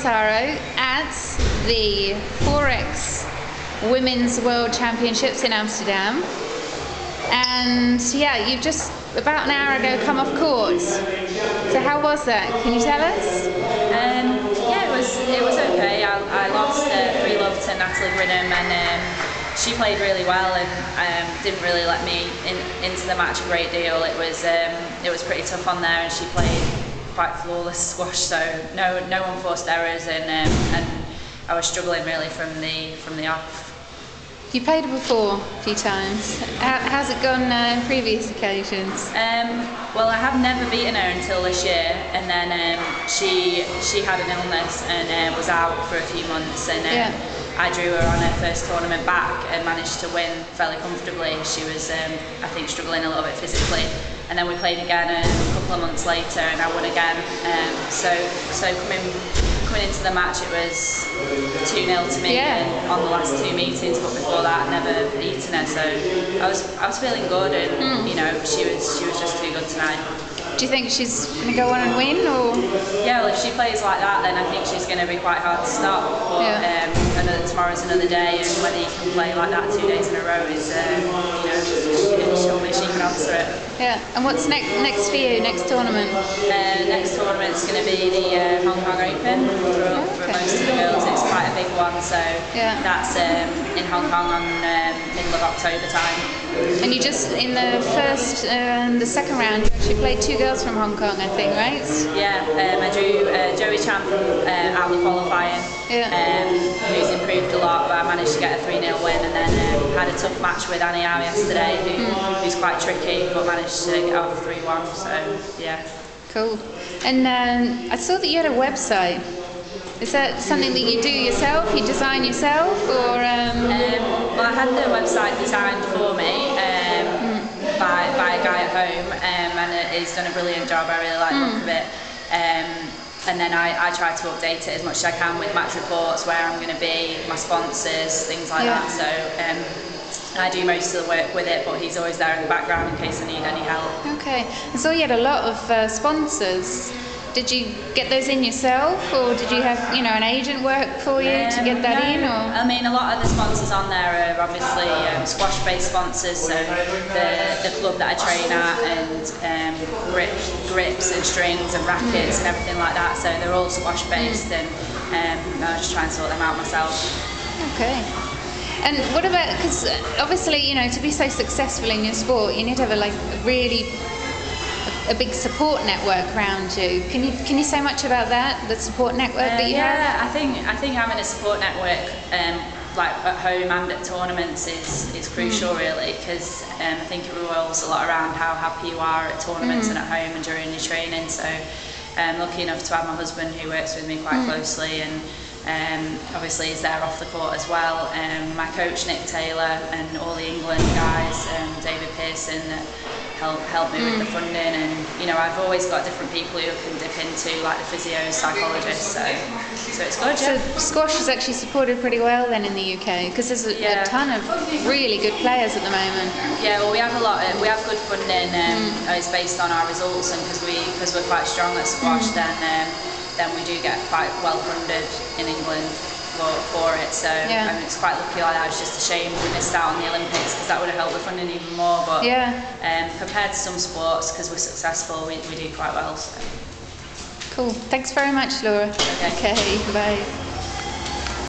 Massaro at the Forexx Women's World Championships in Amsterdam. And yeah, you've just about an hour ago come off court. So how was that? Can you tell us? Yeah, it was okay. I lost 3-love to Natalie Grinham, and she played really well and didn't really let me into the match a great deal. It was pretty tough on there, and she played quite flawless squash, so no unforced errors, and I was struggling really from the off. You played before a few times. How's it gone in previous occasions? Well, I have never beaten her until this year, and then she had an illness and was out for a few months, and I drew her on her first tournament back and managed to win fairly comfortably. She was, I think, struggling a little bit physically, and then we played again a couple of months later, and I won again. So coming into the match, it was 2-0 to me on the last 2 meetings, but before that, I'd never beaten her. So I was feeling good, and you know, she was just too good tonight. Do you think she's going to go on and win, or? Yeah, well, if she plays like that, then I think she's going to be quite hard to stop. But tomorrow's another day, and whether you can play like that 2 days in a row is, you know, surely she can answer it. Yeah. And what's next for you? Next tournament? Next tournament's going to be the Hong Kong Open for most of the girls. It's quite a big one, so that's in Hong Kong on middle of October time. And you just, in the first and the second round, you actually played 2 girls from Hong Kong, I think, right? Yeah, I drew Joey Chan from out of the qualifying, who's improved a lot, but I managed to get a 3-0 win, and then had a tough match with Annie Howe yesterday, who's quite tricky, but managed to get off 3-1, so yeah. Cool. And I saw that you had a website. Is that something that you do yourself? You design yourself, or? Well, I had the website designed for me by a guy at home, and he's done a brilliant job. I really like the look of it. And then I try to update it as much as I can with match reports, where I'm going to be, my sponsors, things like that. So I do most of the work with it, but he's always there in the background in case I need any help. Okay. I saw you had a lot of sponsors. Did you get those in yourself, or did you have, you know, an agent work for you to get that in? Or? I mean, a lot of the sponsors on there are obviously squash-based sponsors, so the club that I train at, and grips and strings and rackets and everything like that, so they're all squash-based, and I was just trying to sort them out myself. Okay. And what about, because obviously, you know, to be so successful in your sport, you need to have a big support network around you. Can you say much about that? The support network that you have? Yeah, I think having a support network, like at home and at tournaments, is crucial really, because I think it revolves a lot around how happy you are at tournaments and at home and during your training. So I'm lucky enough to have my husband who works with me quite closely, and obviously he's there off the court as well. My coach Nick Taylor and all the England guys, David Pearson, that help me with the funding, and you know, I've always got different people who can dip into, like the physios, psychologists, so it's good. So squash is actually supported pretty well then in the UK, because there's a ton of really good players at the moment. Yeah, well, we have we have good funding. It's based on our results, and because we're quite strong at squash, then we do get quite well funded in England for it, so I mean, it's quite lucky like that. It's just a shame we missed out on the Olympics, because that would have helped the funding even more, but compared to some sports, because we're successful, we do quite well. So. Cool. Thanks very much, Laura. Okay, bye.